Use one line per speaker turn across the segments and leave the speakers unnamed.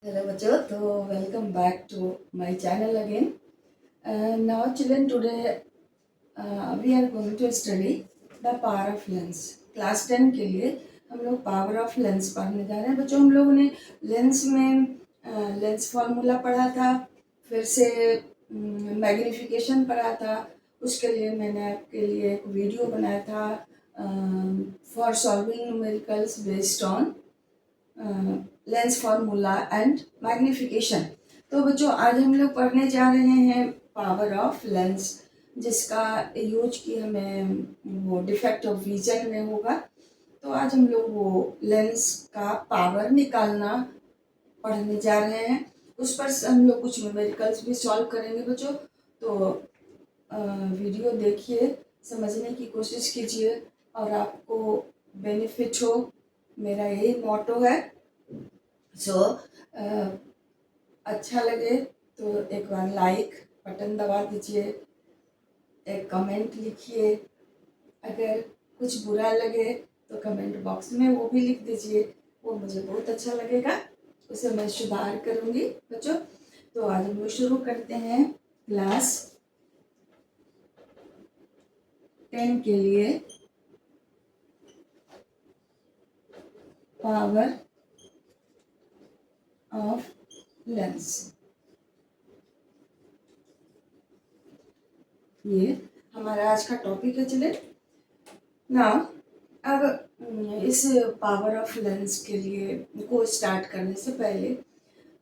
Hello, Bacho. So, welcome back to my channel again. Now, children, today we are going to study the power of lens. Class 10 के लिए हम लोग power of lens पढ़ने जा रहे हैं बच्चों। हम लोगों ने लेंस में लेंस फार्मूला पढ़ा था, फिर से मैग्नीफिकेशन पढ़ा था। उसके लिए मैंने आपके लिए एक वीडियो बनाया था for solving numericals based on lens formula and magnification. तो बच्चों आज हम लोग पढ़ने जा रहे हैं पावर ऑफ लेंस, जिसका यूज की हमें वो डिफेक्ट ऑफ विजन में होगा। तो आज हम लोग वो लेंस का पावर निकालना पढ़ने जा रहे हैं। उस पर हम लोग कुछ न्यूमेरिकल्स भी सॉल्व करेंगे बच्चों। तो वीडियो देखिए, समझने की कोशिश कीजिए और आपको बेनिफिट हो, मेरा यही मोटो है। सो अच्छा लगे तो एक बार लाइक बटन दबा दीजिए, एक कमेंट लिखिए। अगर कुछ बुरा लगे तो कमेंट बॉक्स में वो भी लिख दीजिए, वो मुझे बहुत अच्छा लगेगा, उसे मैं सुधार करूँगी बच्चों। तो आज हम लोग शुरू करते हैं क्लास 10 के लिए पावर ऑफ लेंस। ये हमारा आज का टॉपिक है। चले ना, अब इस पावर ऑफ लेंस के लिए को स्टार्ट करने से पहले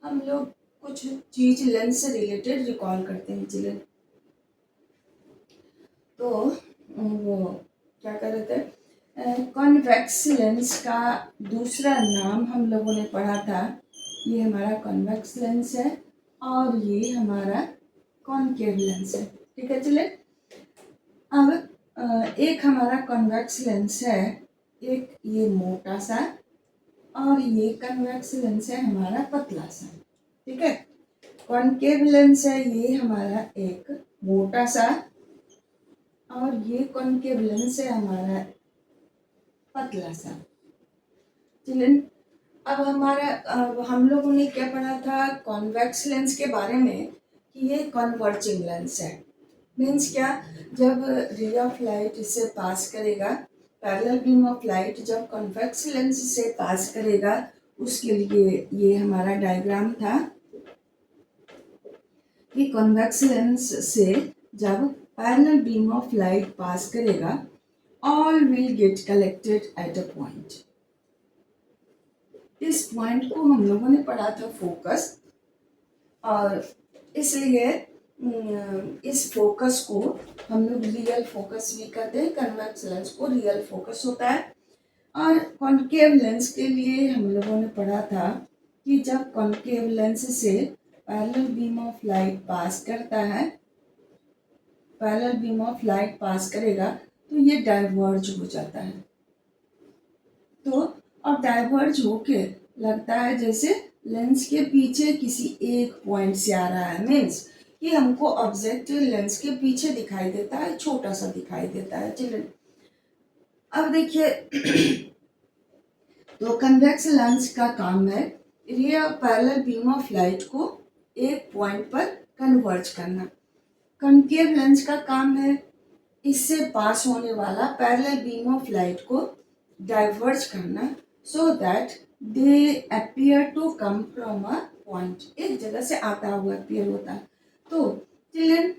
हम लोग कुछ चीज लेंस से रिलेटेड रिकॉल करते हैं। चले तो वो क्या कर रहे थे, कॉन्वेक्स लेंस का दूसरा नाम हम लोगों ने पढ़ा था। ये हमारा कॉन्वेक्स लेंस है और ये हमारा कॉनकेव लेंस है। ठीक है, चले अब एक हमारा कॉन्वेक्स लेंस है, एक ये मोटा सा, और ये कन्वेक्स लेंस है हमारा पतला सा। ठीक है, कॉनकेव लेंस है ये हमारा एक मोटा सा, और ये कॉनकेव लेंस है हमारा पतला सा। चिल्ड्रन, अब हम लोगों ने क्या पढ़ा था कॉन्वेक्स लेंस के बारे में कि ये कन्वर्जिंग लेंस है। मीन्स क्या, जब रे ऑफ लाइट इससे पास करेगा, पैरेलल बीम ऑफ लाइट जब कॉन्वेक्स लेंस से पास करेगा, उसके लिए ये हमारा डायग्राम था कि कॉन्वेक्स लेंस से जब parallel beam of light pass करेगा, all will get collected at a point. इस पॉइंट को हम लोगों ने पढ़ा था फोकस, और इसलिए इस फोकस को हम लोग रियल फोकस भी कहते हैं। कन्वेक्स लेंस को रियल फोकस होता है। और कॉनकेव लेंस के लिए हम लोगों ने पढ़ा था कि जब कॉनकेव लेंस से पैरेलल बीम ऑफ लाइट पास करता है, parallel beam of light pass करेगा तो ये डाइवर्ज हो जाता है। तो और डाइवर्ज होके लगता है जैसे लेंस के पीछे किसी एक पॉइंट से आ रहा है। मीन्स कि हमको ऑब्जेक्ट लेंस के पीछे दिखाई देता है, छोटा सा दिखाई देता है। चिल्ड्रन, अब देखिए तो कन्वेक्स लेंस का काम है ray parallel beam of light को एक पॉइंट पर कन्वर्ज करना। कॉनकेव लेंस का काम है इससे पास होने वाला पैरेलल बीम ऑफ लाइट को डाइवर्ज करना, so that they appear to come from a point. एक जगह से आता हुआ अपीयर होता है। तो चिल्ड्रन,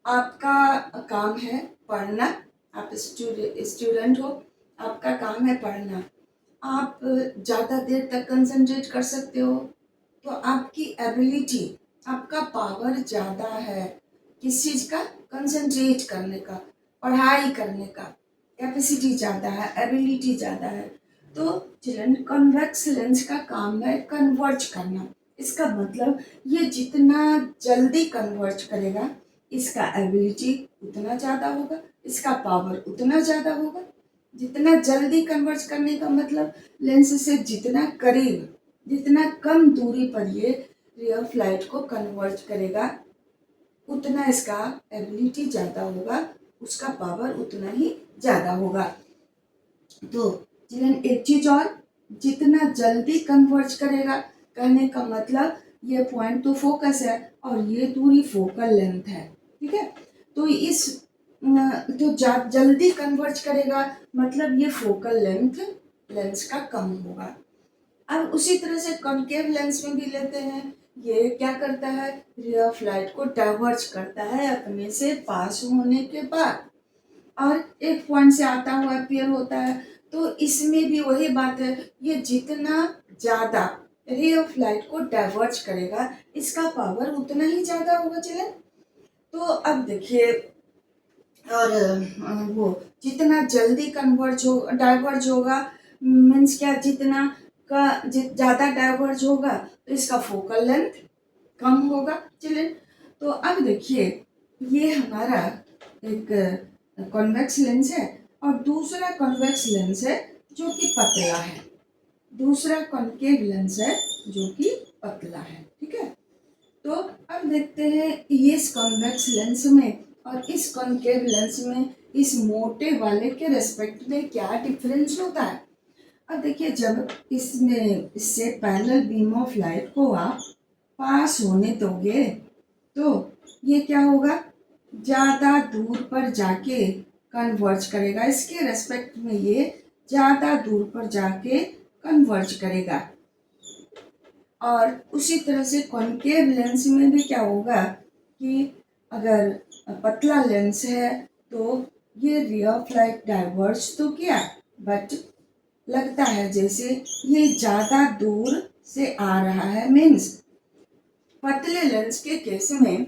आपका काम है पढ़ना, आप स्टूडेंट हो, आपका काम है पढ़ना। आप ज़्यादा देर तक कंसंट्रेट कर सकते हो, तो आपकी एबिलिटी, आपका पावर ज़्यादा है किस चीज़ का, कंसंट्रेट करने का, पढ़ाई करने का कैपेसिटी ज़्यादा है, एबिलिटी ज़्यादा है। तो चिल्ड्रन, कॉन्वेक्स लेंस का काम है कन्वर्ज करना। इसका मतलब ये जितना जल्दी कन्वर्ज करेगा, इसका एबिलिटी उतना ज़्यादा होगा, इसका पावर उतना ज़्यादा होगा। जितना जल्दी कन्वर्ज करने का मतलब लेंस से जितना करीब, जितना कम दूरी पर ये रे ऑफ लाइट को कन्वर्ज करेगा, उतना इसका एबिलिटी ज़्यादा होगा, उसका पावर उतना ही ज़्यादा होगा। तो चिल्ड्रन, एक चीज़ और, जितना जल्दी कन्वर्ज करेगा कहने का मतलब ये पॉइंट तो फोकस है और ये दूरी फोकल लेंथ है, ठीक है। तो इस तो जल्दी कन्वर्ज करेगा, मतलब ये फोकल लेंस का कम होगा। अब उसी तरह से कॉन्केव लेंस में भी लेते हैं, ये क्या करता है, रे ऑफ लाइट को डाइवर्ज करता है अपने से पास होने के बाद और एक पॉइंट से आता हुआ अपीयर होता है। तो इसमें भी वही बात है, ये जितना ज्यादा रे ऑफ लाइट को डाइवर्ज करेगा इसका पावर उतना ही ज्यादा होगा। चले तो अब देखिए, और वो जितना जल्दी कन्वर्ज हो डाइवर्ज होगा, मीन्स क्या, जितना का ज़्यादा डाइवर्ज होगा तो इसका फोकल लेंथ कम होगा। चलिए, तो अब देखिए, ये हमारा एक कॉन्वेक्स लेंस है और दूसरा कॉन्वेक्स लेंस है जो कि पतला है, दूसरा कॉन्केव लेंस है जो कि पतला है, ठीक है। तो अब देखते हैं इस कॉन्वेक्स लेंस में और इस कॉन्केव लेंस में इस मोटे वाले के रेस्पेक्ट में क्या डिफरेंस होता है। अब देखिए, जब इसमें इससे पैरेलल बीम ऑफ लाइट को आप पास होने दोगे तो ये क्या होगा, ज़्यादा दूर पर जाके कन्वर्ज करेगा, इसके रेस्पेक्ट में ये ज़्यादा दूर पर जाके कन्वर्ज करेगा। और उसी तरह से कॉन्केव लेंस में भी क्या होगा कि अगर पतला लेंस है तो ये रे ऑफ लाइट डाइवर्ज तो किया, बट लगता है जैसे ये ज़्यादा दूर से आ रहा है। मीन्स पतले लेंस के केस में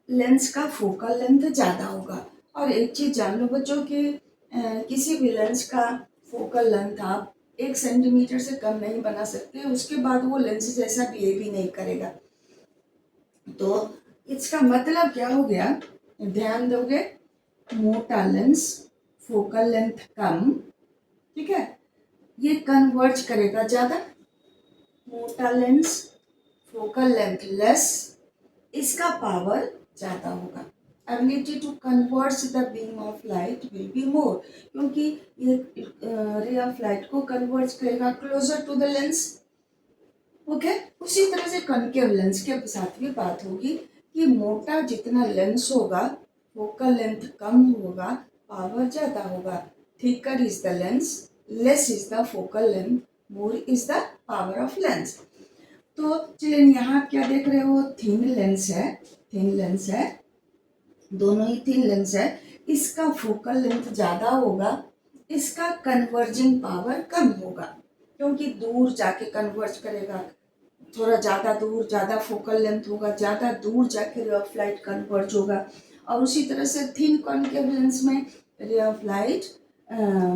लेंस का फोकल लेंथ ज़्यादा होगा। और एक चीज़ जान लो बच्चों कि किसी भी लेंस का फोकल लेंथ आप 1 सेंटीमीटर से कम नहीं बना सकते, उसके बाद वो लेंस जैसा बिहेव भी नहीं करेगा। तो इसका मतलब क्या हो गया, ध्यान दोगे, मोटा लेंस फोकल लेंथ कम, ठीक है, ये कन्वर्ज करेगा ज़्यादा। मोटा लेंस फोकल लेंथ लेस, इसका पावर ज़्यादा होगा। Ability to convert the beam of light will be more, क्योंकि ये रे ऑफ लाइट को कन्वर्ट करेगा closer to the lens. Okay, उसी तरह से कॉन्केव लेंस के साथ भी बात होगी कि मोटा जितना लेंस होगा फोकल लेंथ कम होगा, पावर ज़्यादा होगा। Thicker is the lens, less is the focal length, more is the power of lens. तो चलिए, यहाँ आप क्या देख रहे हो, थिन लेंस है, थिन लेंस है, दोनों ही थिन लेंस है, इसका फोकल लेंथ ज़्यादा होगा, इसका कन्वर्जिंग पावर कम होगा, क्योंकि दूर जाके कन्वर्ज करेगा, थोड़ा ज़्यादा दूर, ज़्यादा फोकल लेंथ होगा, ज़्यादा दूर जाके रे ऑफ लाइट कन्वर्ज होगा। और उसी तरह से थिन कॉन्केव लेंस में रे ऑफ लाइट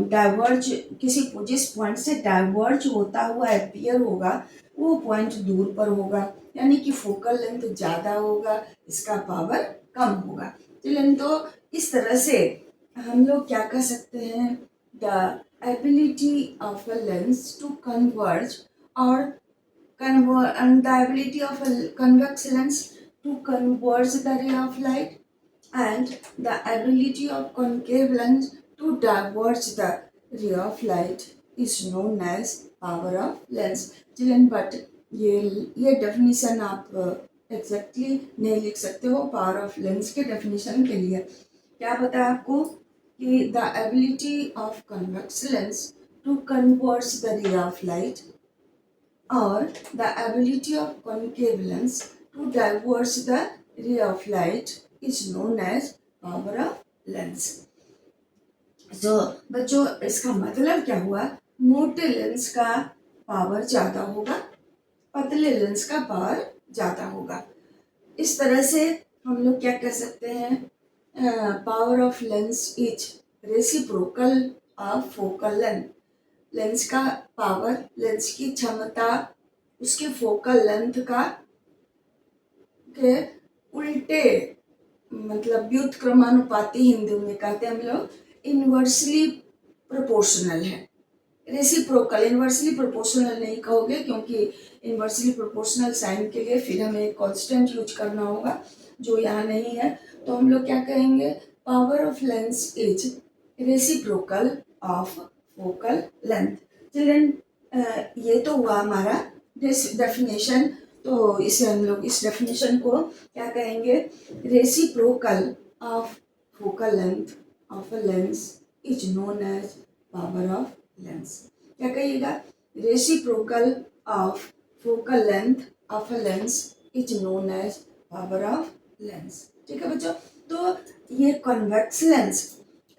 डाइवर्ज, जिस पॉइंट से डाइवर्ज होता हुआ अपीयर होगा वो पॉइंट दूर पर होगा, यानी कि फोकल लेंथ ज़्यादा होगा, इसका पावर कम होगा। चलिए, तो इस तरह से हम लोग क्या कर सकते हैं, the ability of a lens to converge और and the ability of a convex lens to converge the ray of light and the ability of concave lens to diverge the ray of light is known as power of lens. Children, but ये definition आप exactly नहीं लिख सकते हो power of lens के definition के लिए। क्या पता है आपको कि the ability of convex lens to converge the ray of light or the ability of concave lens to diverge the ray of light is known as power of lens. So बच्चों, इसका मतलब क्या हुआ, मोटे लेंस का power ज़्यादा होगा, पतले लेंस का पावर ज़्यादा होगा। इस तरह से हम लोग क्या कह सकते हैं, power of lens is reciprocal of focal length. Lens का पावर, लेंस की क्षमता उसके फोकल लेंथ का के उल्टे, मतलब व्युत्क्रमानुपाती हिंदी में कहते हैं हम लोग, इन्वर्सली प्रोपोर्शनल है। रेसिप्रोकल, इन्वर्सली प्रोपोर्शनल नहीं कहोगे, क्योंकि इन्वर्सली प्रोपोर्शनल साइन के लिए फिर हमें एक कांस्टेंट यूज करना होगा जो यहाँ नहीं है। तो हम लोग क्या कहेंगे, power of lens is reciprocal of focal length. Children, ये तो हुआ हमारा दिस डेफिनेशन, तो इसे हम लोग इस डेफिनेशन को क्या कहेंगे, reciprocal of focal length of a lens is known as power of lens. क्या कहिएगा, reciprocal of focal length of a lens is known as power of lens. ठीक है बच्चों, तो ये कॉन्वेक्स लेंस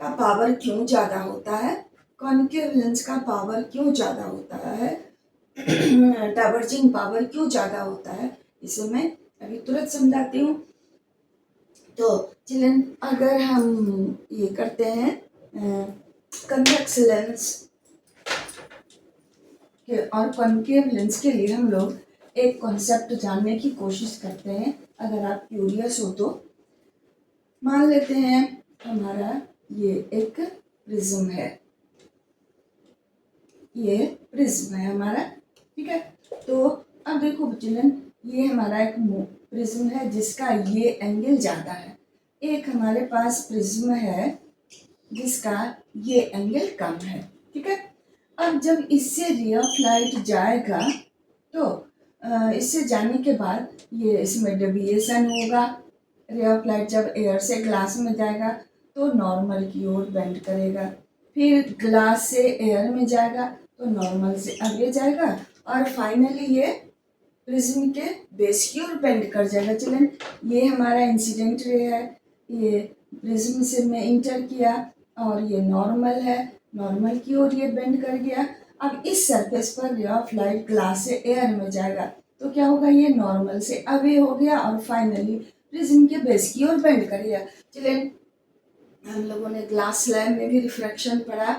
का पावर क्यों ज़्यादा होता है, कॉन्केव लेंस का पावर क्यों ज़्यादा होता है, डाइवर्जिंग पावर क्यों ज़्यादा होता है, इसे मैं अभी तुरंत समझाती हूँ। तो चिल्ड्रन, अगर हम ये करते हैं कन्वेक्स लेंस के और कॉन्केव लेंस के लिए हम लोग एक कॉन्सेप्ट जानने की कोशिश करते हैं। अगर आप क्यूरियस हो तो मान लेते हैं हमारा ये एक प्रिज्म है, ये प्रिज्म है हमारा, ठीक है। तो अब देखो चिल्ड्रन, ये हमारा एक प्रिज्म है जिसका ये एंगल ज़्यादा है, एक हमारे पास प्रिज्म है जिसका ये एंगल कम है, ठीक है। अब जब इससे रे ऑफ लाइट जाएगा तो इससे जाने के बाद ये इसमें डेविएशन होगा। रे ऑफ लाइट जब एयर से ग्लास में जाएगा तो नॉर्मल की ओर बेंड करेगा, फिर ग्लास से एयर में जाएगा तो नॉर्मल से आगे जाएगा, और फाइनली ये प्रिज्म के बेस की ओर बेंड कर जाएगा। चिल्ड्रन, ये हमारा इंसिडेंट रे है, ये प्रिज्म से में इंटर किया और ये नॉर्मल है, नॉर्मल की ओर ये बेंड कर गया। अब इस सरफेस पर रे ऑफ लाइट ग्लास से एयर में जाएगा तो क्या होगा, ये नॉर्मल से अवे हो गया और फाइनली प्रिज्म के बेस की ओर बेंड कर गया। चिल्ड्रन, हम लोगों ने ग्लास स्लैब में भी रिफ्रैक्शन पढ़ा।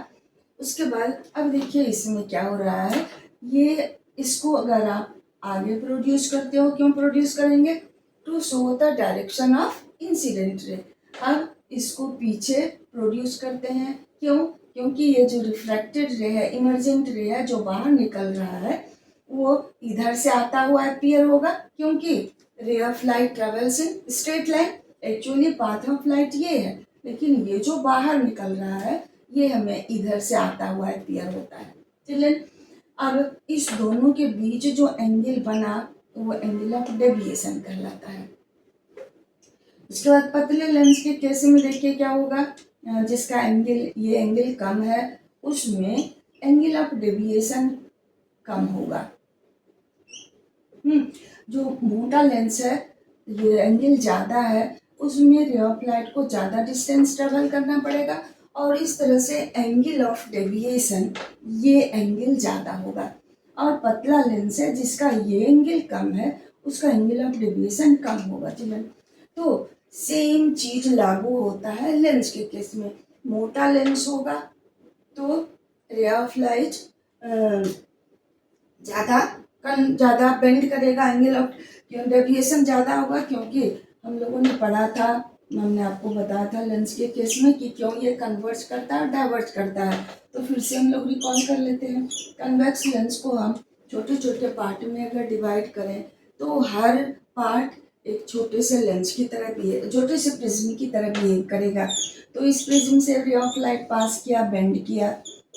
उसके बाद अब देखिए इसमें क्या हो रहा है, ये इसको अगर आप आगे प्रोड्यूस करते हो, क्यों प्रोड्यूस करेंगे, to show the direction of incident ray. अब इसको पीछे प्रोड्यूस करते हैं, क्यों, क्योंकि ये जो रिफ्रैक्टेड रे है, इमर्जेंट रे है जो बाहर निकल रहा है, वो इधर से आता हुआ अपीयर होगा, क्योंकि रे of light travels in straight line, actually path of light ये है, लेकिन ये जो बाहर निकल रहा है ये हमें इधर से आता हुआ अपीयर होता है। चिल्ड्रन, अब इस दोनों के बीच जो एंगल बना वो एंगल ऑफ डेविएशन कहलाता है। उसके बाद पतले लेंस के केस में देखिए क्या होगा, जिसका एंगल ये एंगल कम है उसमें एंगल ऑफ डेविएशन कम होगा। जो मोटा लेंस है, ये एंगल ज़्यादा है, उसमें रे ऑफ लाइट को ज़्यादा डिस्टेंस ट्रेवल करना पड़ेगा और इस तरह से एंगल ऑफ डेविएशन ये एंगल ज़्यादा होगा। और पतला लेंस है जिसका ये एंगल कम है, उसका एंगल ऑफ डेविएशन कम होगा। चिल्ड्रन, तो सेम चीज लागू होता है लेंस के केस में। मोटा लेंस होगा तो रे ऑफ लाइट ज़्यादा ज़्यादा बेंड करेगा, एंगल ऑफ डेविएशन ज़्यादा होगा, क्योंकि हम लोगों ने पढ़ा था, हमने आपको बताया था लेंस के केस में कि क्यों ये कन्वर्ज करता है और डाइवर्ज करता है। तो फिर से हम लोग रिकॉल कर लेते हैं। कन्वेक्स लेंस को हम छोटे छोटे पार्ट में अगर डिवाइड करें तो हर पार्ट एक छोटे से लेंस की तरह बिहेव, छोटे से प्रिज्म की तरह बिहेव करेगा। तो इस प्रिज्म से रे ऑफ लाइट पास किया, बेंड किया,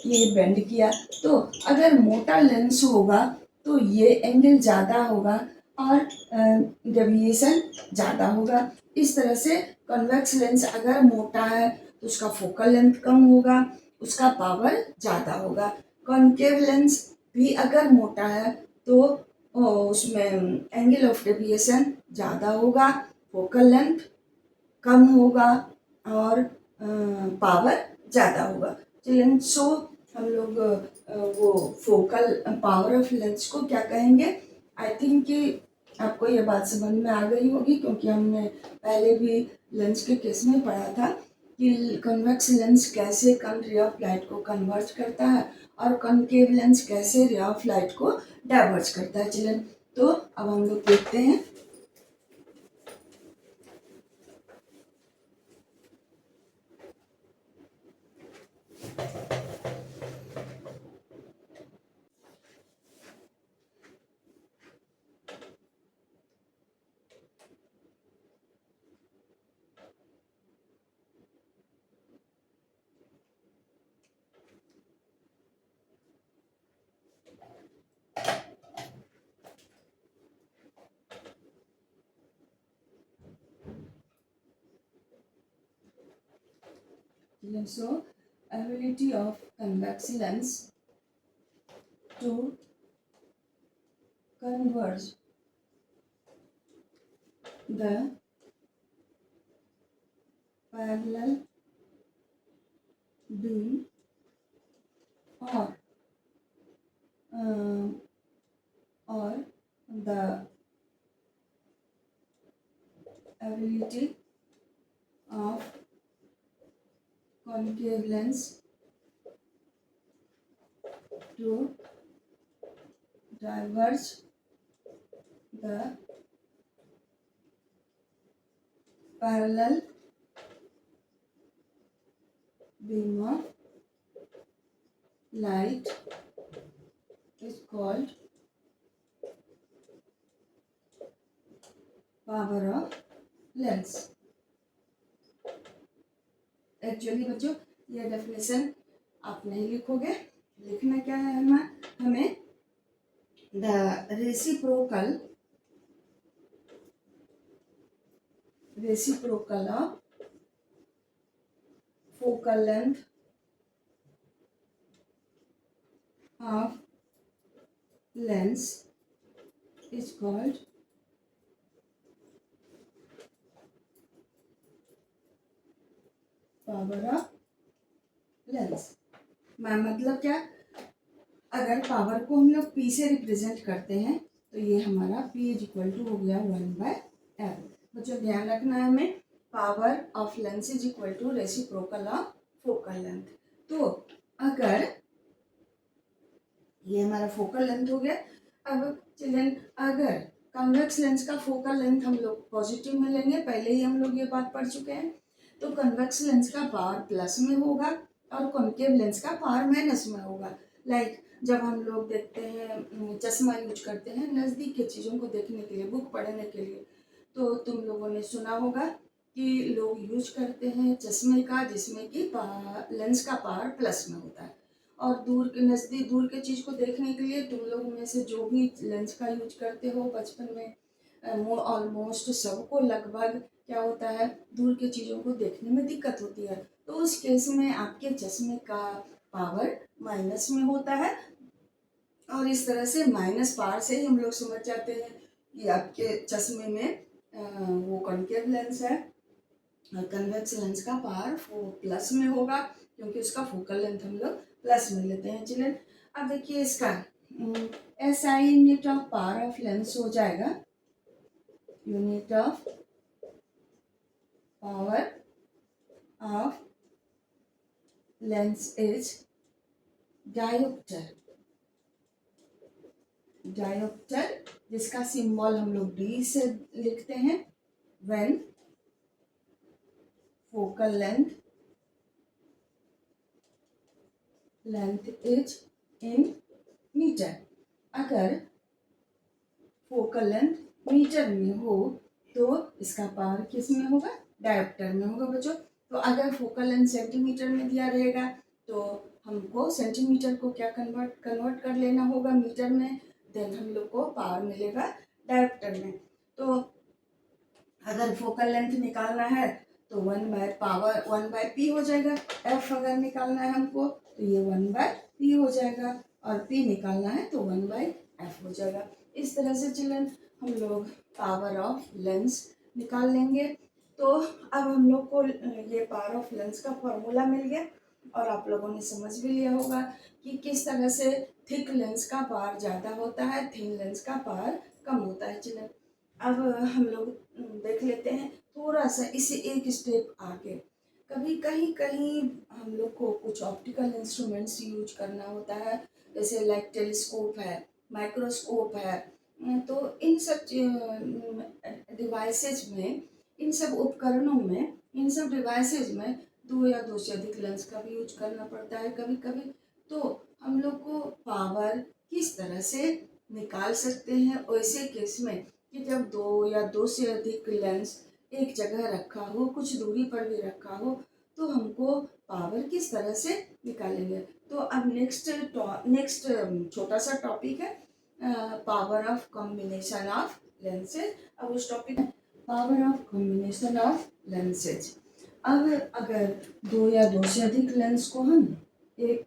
ये बेंड किया, तो अगर मोटा लेंस होगा तो ये एंगल ज़्यादा होगा और डेविएशन ज़्यादा होगा। इस तरह से कन्वेक्स लेंस अगर मोटा है तो उसका फोकल लेंथ कम होगा, उसका पावर ज़्यादा होगा। कॉन्केव लेंस भी अगर मोटा है तो उसमें एंगल ऑफ डेविएशन ज़्यादा होगा, फोकल लेंथ कम होगा और पावर ज़्यादा होगा। चिल्ड्रन, सो हम लोग वो फोकल पावर ऑफ लेंस को क्या कहेंगे, आई थिंक कि आपको ये बात समझ में आ गई होगी, क्योंकि हमने पहले भी लेंस के केस में पढ़ा था कि कन्वेक्स लेंस कैसे कम रे ऑफ लाइट को कन्वर्ज करता है और कॉन्केव लेंस कैसे रे ऑफ लाइट को डाइवर्ज करता है। चिल्ड्रन, तो अब हम लोग देखते हैं। So, ability of convex lens to converge the parallel beam or uh, or the ability of concave lens to diverge the parallel beam of light is called power of lens. Actually बच्चों ये definition आप नहीं लिखोगे, लिखना क्या है हमें the reciprocal of focal length of lens is called power of lens. मतलब क्या, अगर पावर को हम लोग P से रिप्रेजेंट करते हैं तो ये हमारा P इज इक्वल टू हो गया 1/f। बच्चों ध्यान रखना है हमें, power of lens is equal to reciprocal of focal length. तो अगर ये हमारा फोकल लेंथ हो गया, अब चिल्ड्रन अगर कन्वेक्स लेंस का फोकल लेंथ हम लोग पॉजिटिव में लेंगे, पहले ही हम लोग ये बात पढ़ चुके हैं, तो कन्वेक्स लेंस का पावर प्लस में होगा और कॉन्केव लेंस का पावर माइनस में होगा। लाइक जब हम लोग देखते हैं, चश्मा यूज करते हैं नज़दीक की चीज़ों को देखने के लिए, बुक पढ़ने के लिए, तो तुम लोगों ने सुना होगा कि लोग यूज करते हैं चश्मे का जिसमें कि लेंस का पावर प्लस में होता है, और दूर के चीज़ को देखने के लिए तुम लोग में से जो भी लेंस का यूज करते हो बचपन में, ऑलमोस्ट सबको लगभग क्या होता है, दूर की चीज़ों को देखने में दिक्कत होती है, तो उस केस में आपके चश्मे का पावर माइनस में होता है, और इस तरह से माइनस पावर से ही हम लोग समझ जाते हैं कि आपके चश्मे में वो कॉन्केव लेंस है, और कन्वेक्स लेंस का पावर वो प्लस में होगा, क्योंकि उसका फोकल लेंथ हम लोग प्लस में लेते हैं चिल्ड्रन। अब देखिए इसका SI unit of power of lens हो जाएगा, unit of power of lens is dioptre. Dioptre जिसका सिंबल हम लोग D से लिखते हैं, when focal length is in metre. अगर फोकल लेंथ मीटर में हो तो इसका पावर किस में होगा, डायोप्टर में होगा बच्चों। तो अगर फोकल लेंथ सेंटीमीटर में दिया रहेगा तो हमको सेंटीमीटर को क्या कन्वर्ट कर लेना होगा मीटर में, देन हम लोग को पावर मिलेगा डायोप्टर में। तो अगर फोकल लेंथ निकालना है तो 1/P हो जाएगा। F अगर निकालना है हमको तो ये 1/P हो जाएगा, और P निकालना है तो 1/F हो जाएगा। इस तरह से चिल्ड्रन हम लोग पावर ऑफ लेंस निकाल लेंगे। तो अब हम लोग को ये पावर ऑफ लेंस का फॉर्मूला मिल गया, और आप लोगों ने समझ भी लिया होगा कि किस तरह से थिक लेंस का पावर ज़्यादा होता है, थिन लेंस का पावर कम होता है चिल्ड्रन। अब हम लोग देख लेते हैं थोड़ा सा इसे एक स्टेप आगे। कभी कहीं हम लोग को कुछ ऑप्टिकल इंस्ट्रूमेंट्स यूज करना होता है, जैसे लाइक टेलीस्कोप है, माइक्रोस्कोप है, तो इन सब डिवाइसेज में, इन सब उपकरणों में, इन सब डिवाइसेज में 2 या 2 से अधिक लेंस का भी यूज करना पड़ता है कभी कभी। तो हम लोग को पावर किस तरह से निकाल सकते हैं वैसे केस में कि जब 2 या 2 से अधिक लेंस एक जगह रखा हो, कुछ दूरी पर भी रखा हो, तो हमको पावर किस तरह से निकालेंगे। तो अब नेक्स्ट छोटा सा टॉपिक है power of combination of lenses. अब उस topic power of combination of lenses. अब अगर दो या दो से अधिक लेंस को हम एक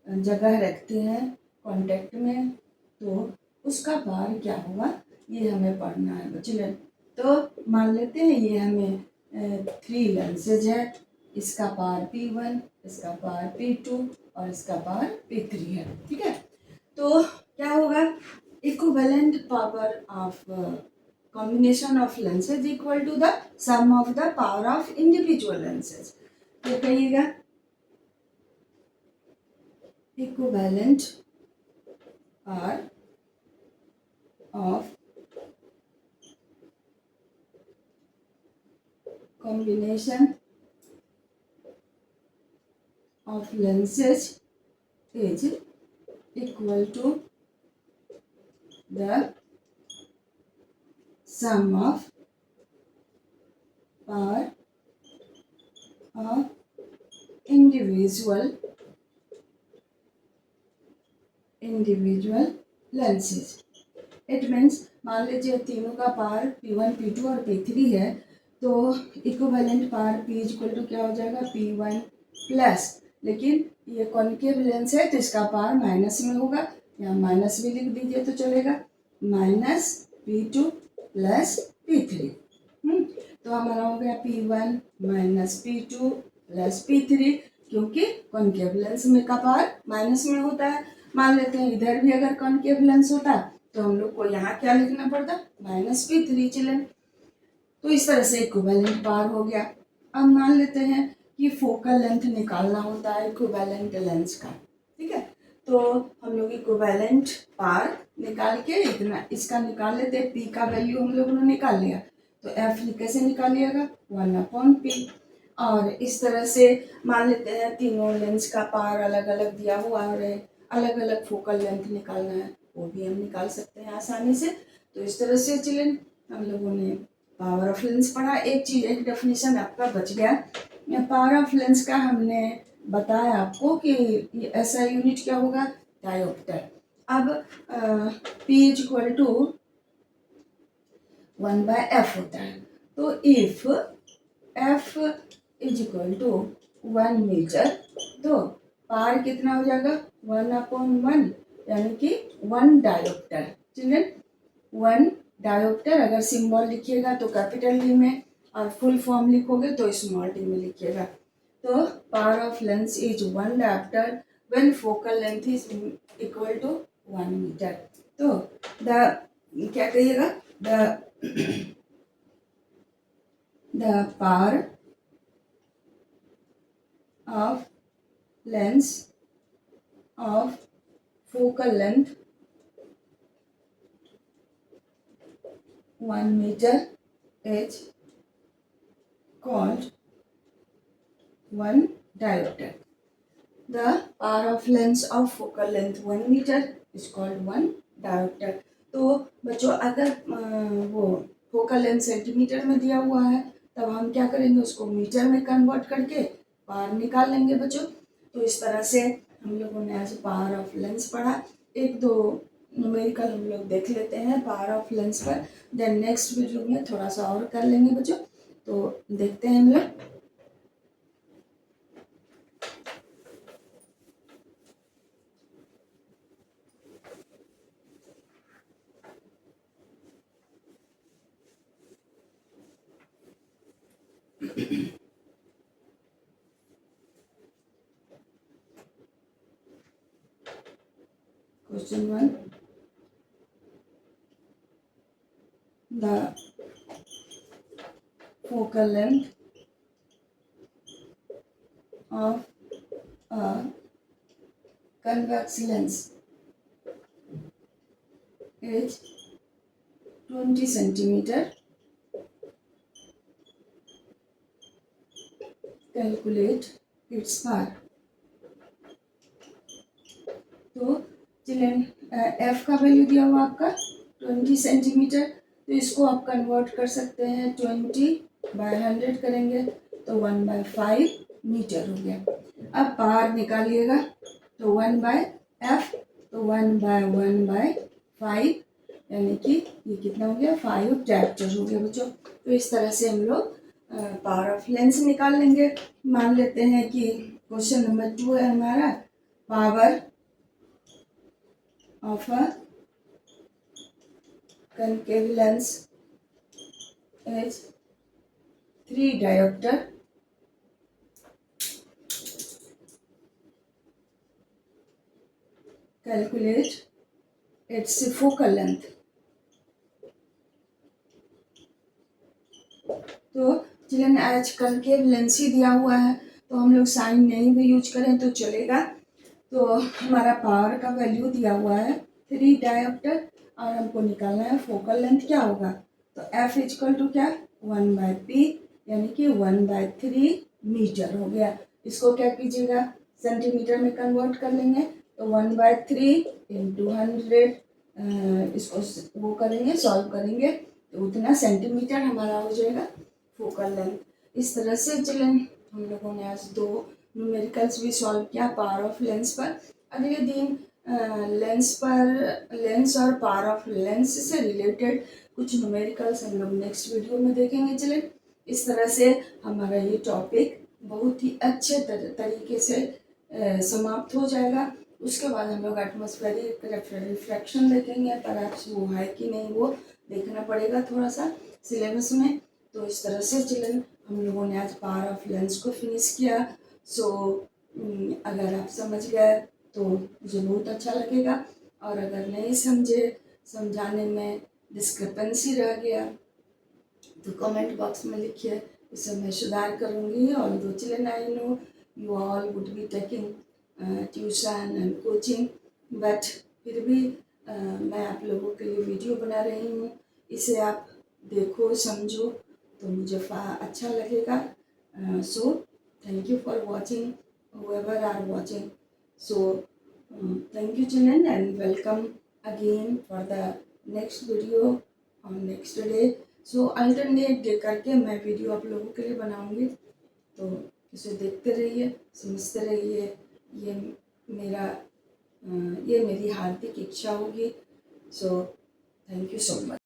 जगह रखते हैं कांटेक्ट में, तो उसका पार क्या होगा ये हमें पढ़ना है बच्चों। तो मान लेते हैं ये हमें 3 लेंसेज है, इसका पार P1, इसका पार P2 और इसका पार P3 है, ठीक है। तो क्या होगा, equivalent power of combination of lenses equal to the sum of the power of individual lenses। तो कहिएगा equivalent power of combination of lenses is equal to the sum of power of individual lenses। It means मान लीजिए तीनों का पार P1, P2 और P3 है, तो equivalent power P equal to क्या हो जाएगा P1 प्लस, लेकिन ये कॉन्केव लेंस है तो इसका पार माइनस में होगा, यहाँ माइनस भी लिख दीजिए तो चलेगा, माइनस P2 प्लस P3। तो हमारा हो गया P1 minus P2 plus P3, क्योंकि कॉन्केव लेंस में का पार माइनस में होता है। मान लेते हैं इधर भी अगर कॉन्केव लेंस होता तो हम लोग को यहाँ क्या लिखना पड़ता, माइनस P3 चिल्ड्रन। तो इस तरह से इक्विवेलेंट पार हो गया। अब मान लेते हैं कि फोकल लेंथ निकालना होता है इक्विवेलेंट लेंस का, ठीक है। तो हम लोग इक्विवेलेंट पार निकाल के इतना इसका निकाल लेते हैं, P का वैल्यू हम लोगों ने निकाल लिया, तो F कैसे निकालिएगा 1/P। और इस तरह से मान लेते हैं तीनों लेंस का पार अलग अलग दिया हुआ है, अलग अलग फोकल लेंथ निकालना है, वो भी हम निकाल सकते हैं आसानी से। तो इस तरह से चिल्ड्रन हम लोगों ने पावर ऑफ लेंस पढ़ा। एक चीज, एक डेफिनेशन आपका बच गया, पावर ऑफ लेंस का हमने बताया आपको कि ऐसा यूनिट क्या होगा, डायोप्टर। अब P इक्वल टू 1/F होता है, तो if F is equal to 1 metre, तो पार कितना हो जाएगा 1/1, यानी कि 1 डायोप्टर। चिल्ड्रन 1 डायोप्टर, अगर सिंबल लिखिएगा तो कैपिटल डी में और फुल फॉर्म लिखोगे तो स्मॉल डी में लिखिएगा। तो power of lens is 1 dioptre when focal length is equal to 1 metre. तो द क्या कहिएगा, the power of lens of focal length 1 meter is called 1 diopter। The power of lens of focal length 1 meter is called 1 diopter। तो बच्चों अगर वो focal length centimetre में दिया हुआ है, तब हम क्या करेंगे, उसको मीटर में कन्वर्ट करके पावर निकाल लेंगे बच्चों। तो इस तरह से हम लोगों ने आज पावर ऑफ लेंस पढ़ा। एक दो न्यूमेरिकल हम लोग देख लेते हैं पावर ऑफ लेंस पर, देन नेक्स्ट वीडियो में थोड़ा सा और कर लेंगे बच्चों। तो देखते हैं हम लोग। Question 1, the focal length of a convex lens is 20 centimeter। Calculate its power। तो चिल्ड्रन F का वैल्यू दिया हुआ आपका 20 सेंटीमीटर, तो इसको आप कन्वर्ट कर सकते हैं 20/100 करेंगे तो 1/5 मीटर हो गया। अब पावर निकालिएगा तो 1/F, तो 1/1/5, यानी कि ये कितना हो गया 5 डायोप्टर हो गया बच्चों। तो इस तरह से हम लोग पावर ऑफ लेंस निकाल लेंगे। मान लेते हैं कि क्वेश्चन नंबर 2 है हमारा, power of a concave lens is 3 diopter calculate its focal length। तो चिल्ड्रन एज कंकेव लेंस ही दिया हुआ है तो हम लोग साइन नहीं भी यूज करें तो चलेगा। तो हमारा पावर का वैल्यू दिया हुआ है 3 डायोप्टर और हमको निकालना है फोकल लेंथ क्या होगा। तो F इजकल टू क्या 1/p यानी कि 1/3 मीटर हो गया। इसको क्या कीजिएगा सेंटीमीटर में कन्वर्ट कर लेंगे तो 1/3 इंटू 100 इसको वो करेंगे सॉल्व करेंगे तो उतना सेंटीमीटर हमारा हो जाएगा फोकल लेंथ। इस तरह से चिल्ड्रन हम लोगों ने आज 2 न्यूमेरिकल्स भी सॉल्व किया पावर ऑफ लेंस पर। अगले दिन लेंस और पावर ऑफ लेंस से रिलेटेड कुछ न्यूमेरिकल्स हम लोग नेक्स्ट वीडियो में देखेंगे चिल्ड्रन। इस तरह से हमारा ये टॉपिक बहुत ही अच्छे तरीके से समाप्त हो जाएगा। उसके बाद हम लोग एटमॉस्फेरिक रिफ्रैक्शन देखेंगे, पर वो है कि नहीं वो देखना पड़ेगा थोड़ा सा सिलेबस में। तो इस तरह से चिल्ड्रन हम लोगों ने आज पावर ऑफ लेंस को फिनिश किया। सो अगर आप समझ गए तो मुझे बहुत अच्छा लगेगा, और अगर नहीं समझे, समझाने में डिस्क्रिपेंसी रह गया तो कमेंट बॉक्स में लिखिए, इसे मैं सुधार करूँगी। और दो children I know you all would be taking tuition and coaching, but फिर भी मैं आप लोगों के लिए वीडियो बना रही हूँ, इसे आप देखो समझो तो मुझे अच्छा लगेगा। So thank you for watching whoever are watching. So thank you children and welcome again for the next video on next day. So alternate day करके मैं वीडियो आप लोगों के लिए बनाऊंगी, तो इसे देखते रहिए, समझते रहिए। ये मेरी हार्दिक इच्छा होगी। So thank you so much.